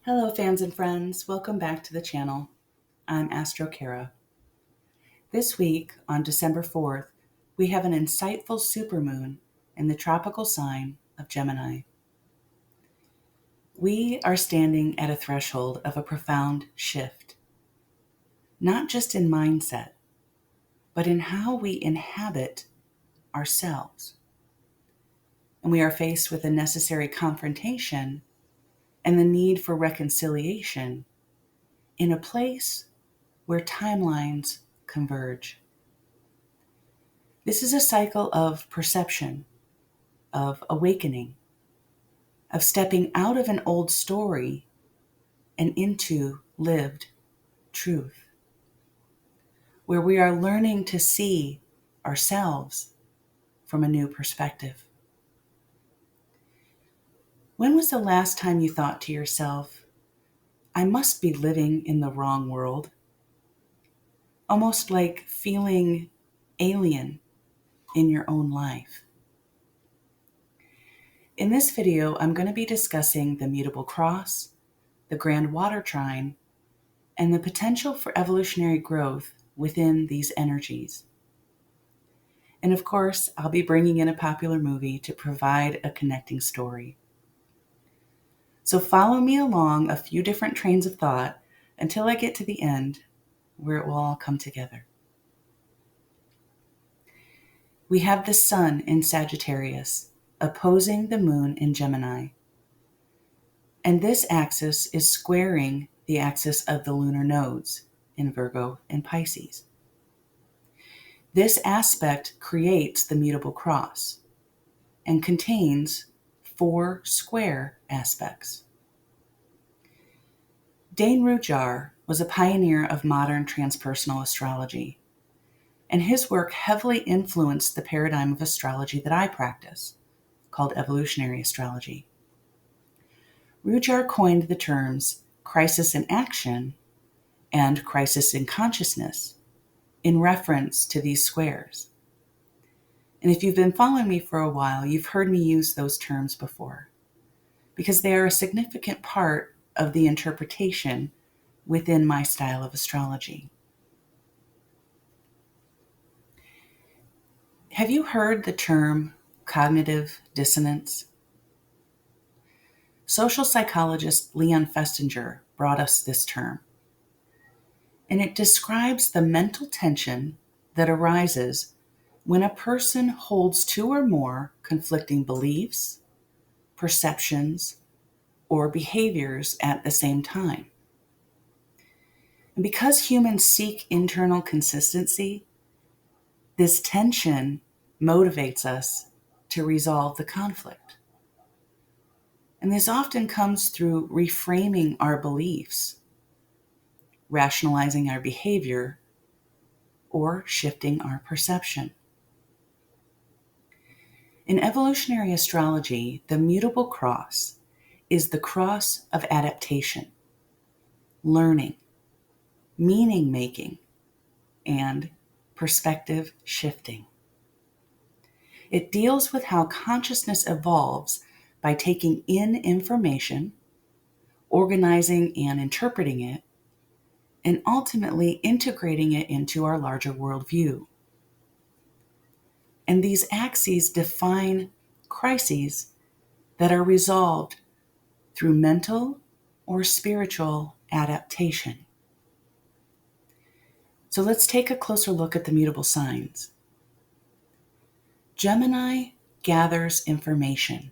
Hello, fans and friends. Welcome back to the channel. I'm AstroKara. This week, on December 4th, we have an insightful supermoon in the tropical sign of Gemini. We are standing at a threshold of a profound shift, not just in mindset, but in how we inhabit ourselves. And we are faced with a necessary confrontation and the need for reconciliation in a place where timelines converge. This is a cycle of perception, of awakening, of stepping out of an old story and into lived truth, where we are learning to see ourselves from a new perspective. When was the last time you thought to yourself, I must be living in the wrong world? Almost like feeling alien in your own life. In this video, I'm going to be discussing the Mutable Cross, the Grand Water Trine, and the potential for evolutionary growth within these energies. And of course, I'll be bringing in a popular movie to provide a connecting story. So follow me along a few different trains of thought until I get to the end, where it will all come together. We have the Sun in Sagittarius, opposing the Moon in Gemini. And this axis is squaring the axis of the lunar nodes in Virgo and Pisces. This aspect creates the Mutable Cross and contains 4 square aspects. Dane Rujar was a pioneer of modern transpersonal astrology, and his work heavily influenced the paradigm of astrology that I practice, called evolutionary astrology. Rujar coined the terms crisis in action and crisis in consciousness in reference to these squares. And if you've been following me for a while, you've heard me use those terms before, because they are a significant part of the interpretation within my style of astrology. Have you heard the term cognitive dissonance? Social psychologist Leon Festinger brought us this term, and it describes the mental tension that arises when a person holds 2 or more conflicting beliefs, perceptions, or behaviors at the same time. And because humans seek internal consistency, this tension motivates us to resolve the conflict. And this often comes through reframing our beliefs, rationalizing our behavior, or shifting our perception. In evolutionary astrology, the Mutable Cross is the cross of adaptation, learning, meaning making, and perspective shifting. It deals with how consciousness evolves by taking in information, organizing and interpreting it, and ultimately integrating it into our larger worldview. And these axes define crises that are resolved through mental or spiritual adaptation. So let's take a closer look at the mutable signs. Gemini gathers information,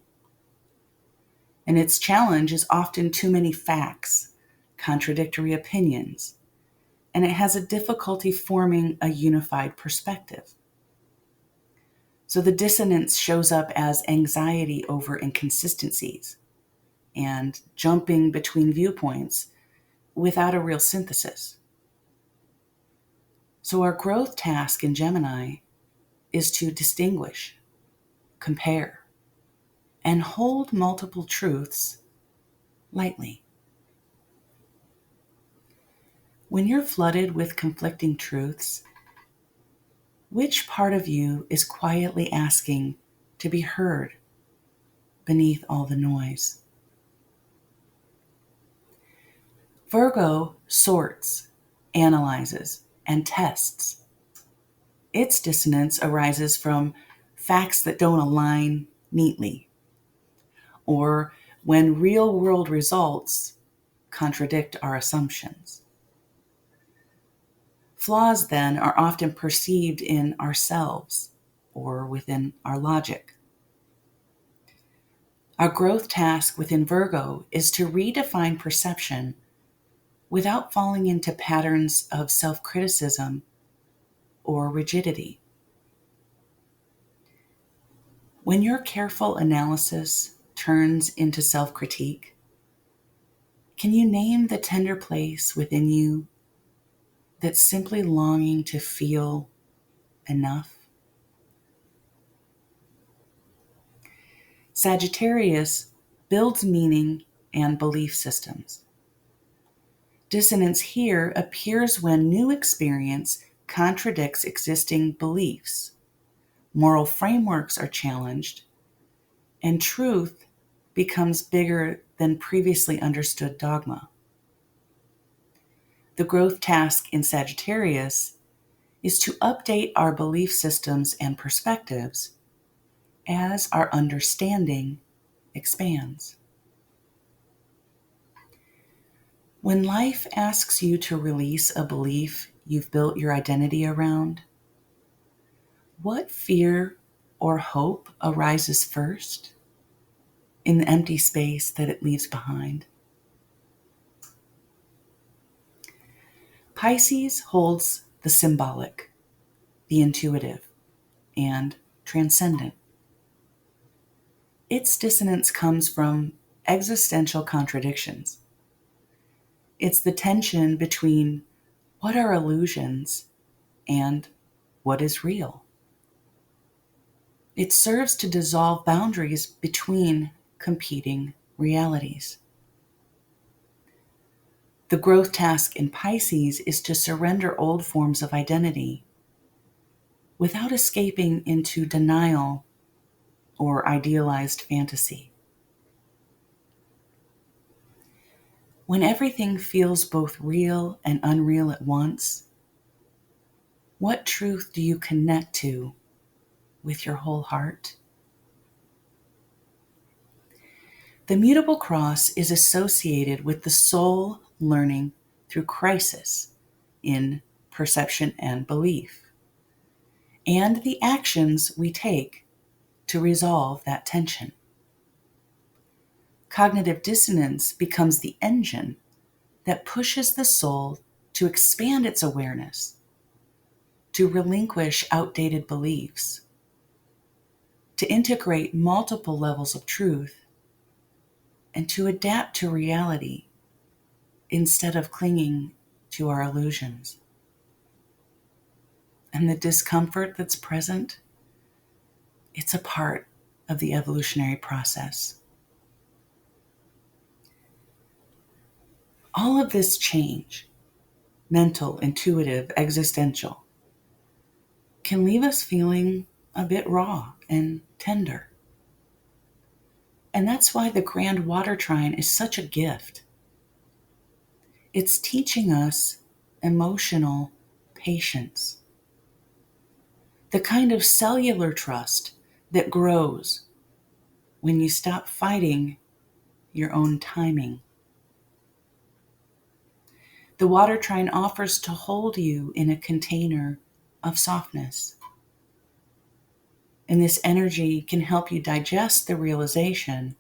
and its challenge is often too many facts, contradictory opinions, and it has a difficulty forming a unified perspective. So the dissonance shows up as anxiety over inconsistencies and jumping between viewpoints without a real synthesis. So our growth task in Gemini is to distinguish, compare, and hold multiple truths lightly. When you're flooded with conflicting truths, which part of you is quietly asking to be heard beneath all the noise? Virgo sorts, analyzes, and tests. Its dissonance arises from facts that don't align neatly, or when real-world results contradict our assumptions. Flaws, then, are often perceived in ourselves or within our logic. Our growth task within Virgo is to redefine perception without falling into patterns of self-criticism or rigidity. When your careful analysis turns into self-critique, can you name the tender place within you that's simply longing to feel enough? Sagittarius builds meaning and belief systems. Dissonance here appears when new experience contradicts existing beliefs, moral frameworks are challenged, and truth becomes bigger than previously understood dogma. The growth task in Sagittarius is to update our belief systems and perspectives as our understanding expands. When life asks you to release a belief you've built your identity around, what fear or hope arises first in the empty space that it leaves behind? Pisces holds the symbolic, the intuitive, and transcendent. Its dissonance comes from existential contradictions. It's the tension between what are illusions and what is real. It serves to dissolve boundaries between competing realities. The growth task in Pisces is to surrender old forms of identity without escaping into denial or idealized fantasy. When everything feels both real and unreal at once, what truth do you connect to with your whole heart? The Mutable Cross is associated with the soul learning through crisis in perception and belief, and the actions we take to resolve that tension. Cognitive dissonance becomes the engine that pushes the soul to expand its awareness, to relinquish outdated beliefs, to integrate multiple levels of truth, and to adapt to reality instead of clinging to our illusions. And the discomfort that's present, it's a part of the evolutionary process. All of this change, mental, intuitive, existential, can leave us feeling a bit raw and tender. And that's why the Grand Water Trine is such a gift. It's teaching us emotional patience, the kind of cellular trust that grows when you stop fighting your own timing. The water trine offers to hold you in a container of softness. And this energy can help you digest the realization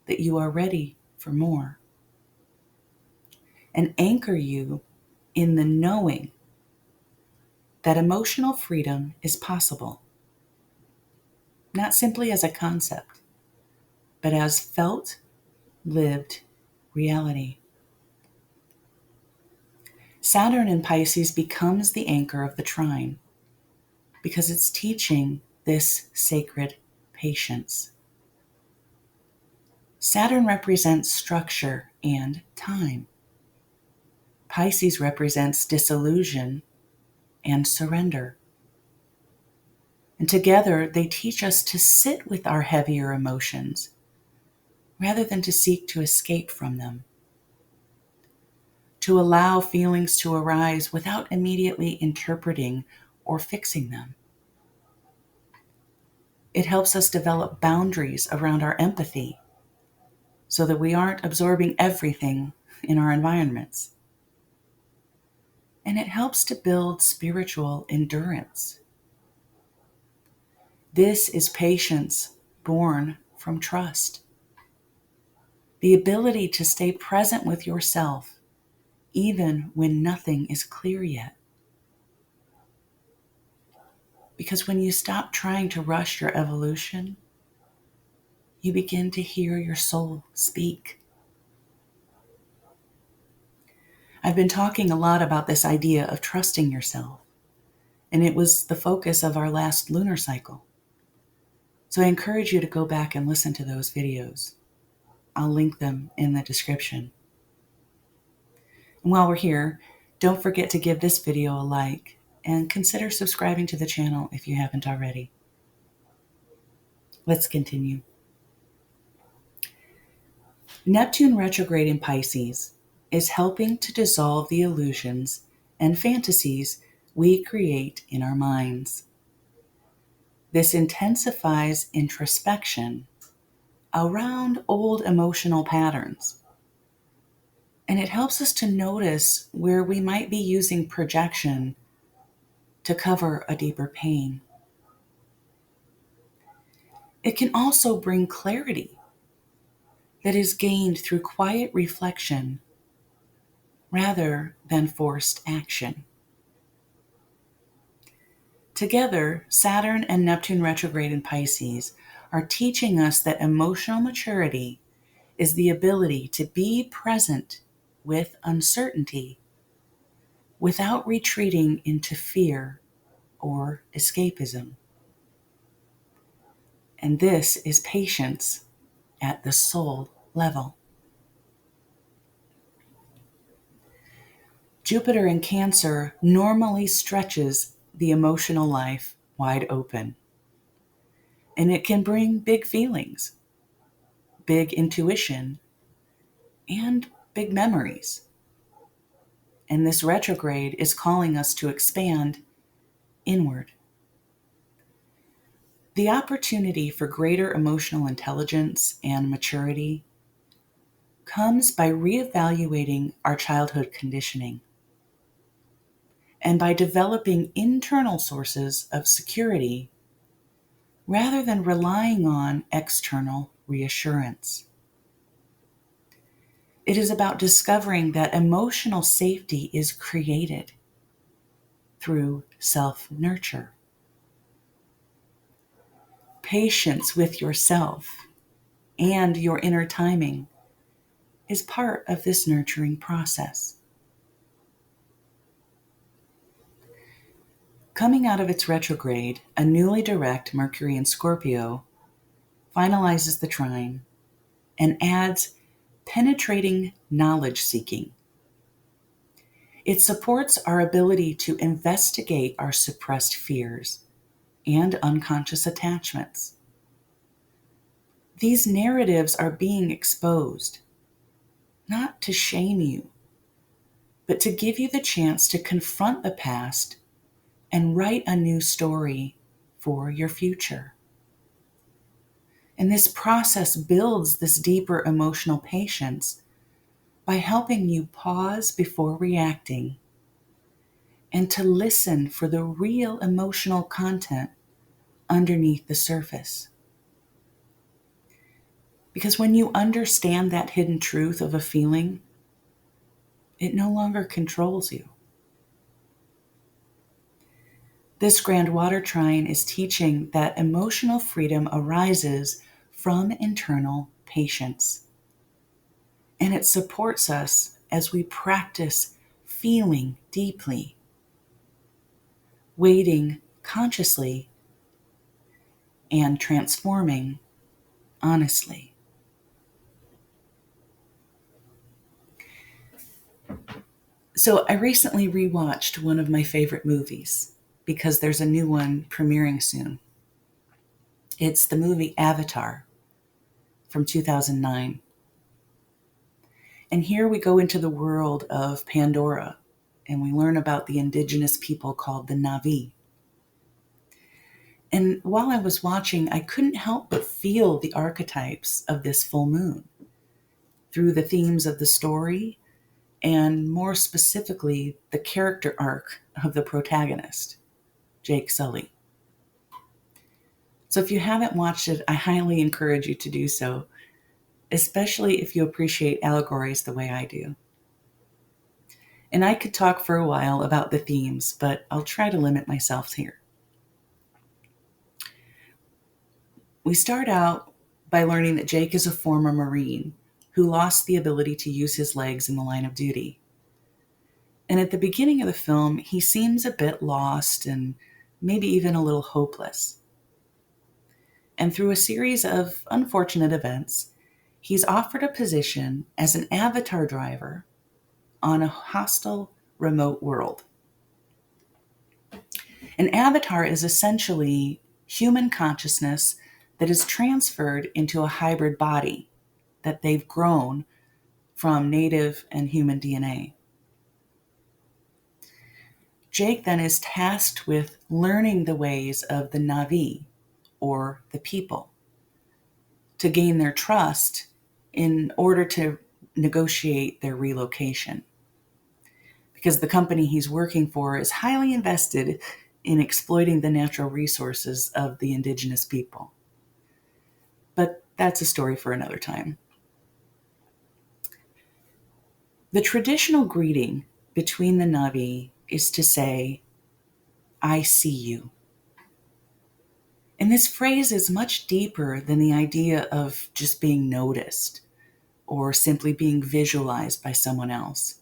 that you are ready for more, and anchor you in the knowing that emotional freedom is possible, not simply as a concept, but as felt, lived reality. Saturn in Pisces becomes the anchor of the trine because it's teaching this sacred patience. Saturn represents structure and time. Pisces represents disillusion and surrender. And together they teach us to sit with our heavier emotions rather than to seek to escape from them. to allow feelings to arise without immediately interpreting or fixing them. It helps us develop boundaries around our empathy so that we aren't absorbing everything in our environments. And it helps to build spiritual endurance. This is patience born from trust. The ability to stay present with yourself even when nothing is clear yet. Because when you stop trying to rush your evolution, you begin to hear your soul speak. I've been talking a lot about this idea of trusting yourself, and it was the focus of our last lunar cycle. So I encourage you to go back and listen to those videos. I'll link them in the description. And while we're here, don't forget to give this video a like and consider subscribing to the channel if you haven't already. Let's continue. Neptune retrograde in Pisces is helping to dissolve the illusions and fantasies we create in our minds. This intensifies introspection around old emotional patterns, and it helps us to notice where we might be using projection to cover a deeper pain. It can also bring clarity that is gained through quiet reflection rather than forced action. Together, Saturn and Neptune retrograde in Pisces are teaching us that emotional maturity is the ability to be present with uncertainty without retreating into fear or escapism. And this is patience at the soul level. Jupiter in Cancer normally stretches the emotional life wide open, and it can bring big feelings, big intuition, and big memories. And this retrograde is calling us to expand inward. The opportunity for greater emotional intelligence and maturity comes by reevaluating our childhood conditioning and by developing internal sources of security rather than relying on external reassurance. It is about discovering that emotional safety is created through self-nurture. Patience with yourself and your inner timing is part of this nurturing process. Coming out of its retrograde, a newly direct Mercury in Scorpio finalizes the trine and adds penetrating knowledge seeking. It supports our ability to investigate our suppressed fears and unconscious attachments. These narratives are being exposed, not to shame you, but to give you the chance to confront the past and write a new story for your future. And this process builds this deeper emotional patience by helping you pause before reacting and to listen for the real emotional content underneath the surface. Because when you understand that hidden truth of a feeling, it no longer controls you. This Grand Water Trine is teaching that emotional freedom arises from internal patience. And it supports us as we practice feeling deeply, waiting consciously, and transforming honestly. So I recently rewatched one of my favorite movies because there's a new one premiering soon. It's the movie Avatar from 2009. And here we go into the world of Pandora, and we learn about the indigenous people called the Na'vi. And while I was watching, I couldn't help but feel the archetypes of this full moon through the themes of the story, and more specifically, the character arc of the protagonist, Jake Sully. So if you haven't watched it, I highly encourage you to do so, especially if you appreciate allegories the way I do. And I could talk for a while about the themes, but I'll try to limit myself here. We start out by learning that Jake is a former Marine who lost the ability to use his legs in the line of duty. And at the beginning of the film, he seems a bit lost and maybe even a little hopeless. And through a series of unfortunate events, he's offered a position as an avatar driver on a hostile remote world. An avatar is essentially human consciousness that is transferred into a hybrid body that they've grown from native and human DNA. Jake then is tasked with learning the ways of the Na'vi, or the people, to gain their trust in order to negotiate their relocation. Because the company he's working for is highly invested in exploiting the natural resources of the indigenous people. But that's a story for another time. The traditional greeting between the Na'vi is to say, "I see you." And this phrase is much deeper than the idea of just being noticed or simply being visualized by someone else.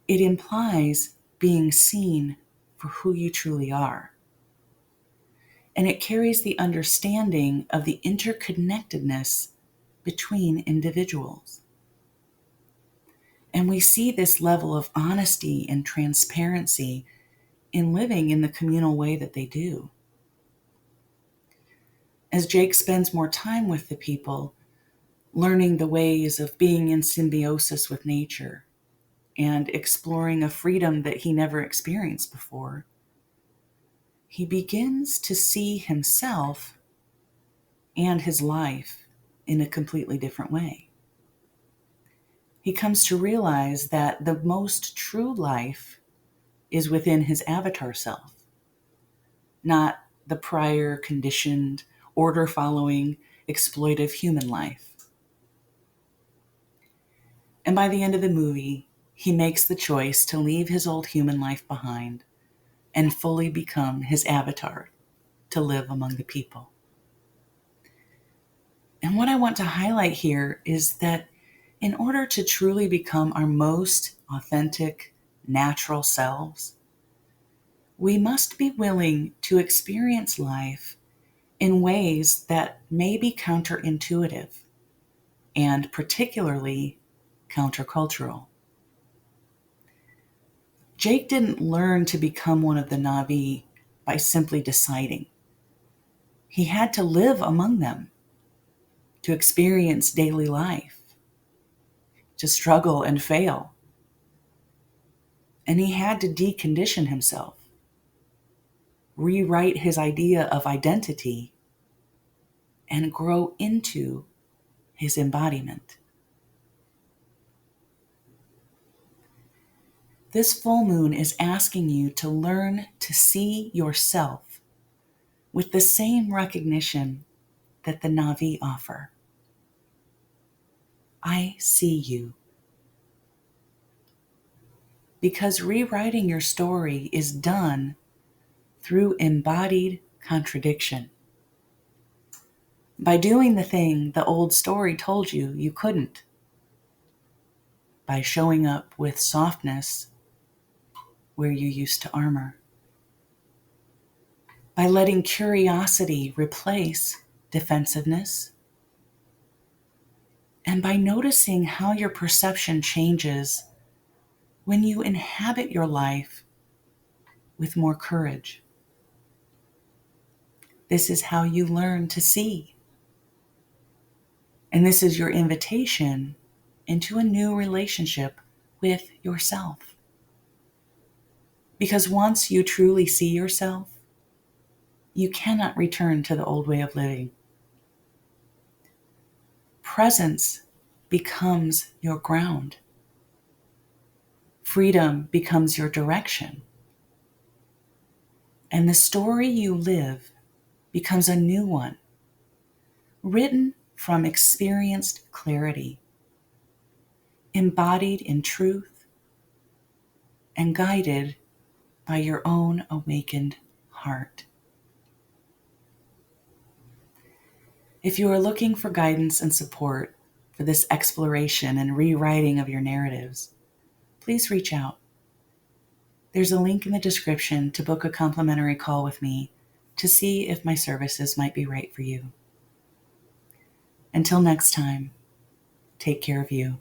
It implies being seen for who you truly are. And it carries the understanding of the interconnectedness between individuals. And we see this level of honesty and transparency in living in the communal way that they do. As Jake spends more time with the people, learning the ways of being in symbiosis with nature and exploring a freedom that he never experienced before, he begins to see himself and his life in a completely different way. He comes to realize that the most true life is within his avatar self, not the prior conditioned, order-following, exploitive human life. And by the end of the movie, he makes the choice to leave his old human life behind and fully become his avatar to live among the people. And what I want to highlight here is that in order to truly become our most authentic, natural selves, we must be willing to experience life in ways that may be counterintuitive and particularly countercultural. Jake didn't learn to become one of the Na'vi by simply deciding. He had to live among them, to experience daily life, to struggle and fail. And he had to decondition himself, rewrite his idea of identity, and grow into his embodiment. This full moon is asking you to learn to see yourself with the same recognition that the Na'vi offer. I see you. Because rewriting your story is done through embodied contradiction. By doing the thing the old story told you you couldn't. By showing up with softness where you used to armor. By letting curiosity replace defensiveness. And by noticing how your perception changes when you inhabit your life with more courage. This is how you learn to see. And this is your invitation into a new relationship with yourself. Because once you truly see yourself, you cannot return to the old way of living. Presence becomes your ground. Freedom becomes your direction. And the story you live becomes a new one, written from experienced clarity, embodied in truth, and guided by your own awakened heart. If you are looking for guidance and support for this exploration and rewriting of your narratives, please reach out. There's a link in the description to book a complimentary call with me to see if my services might be right for you. Until next time, take care of you.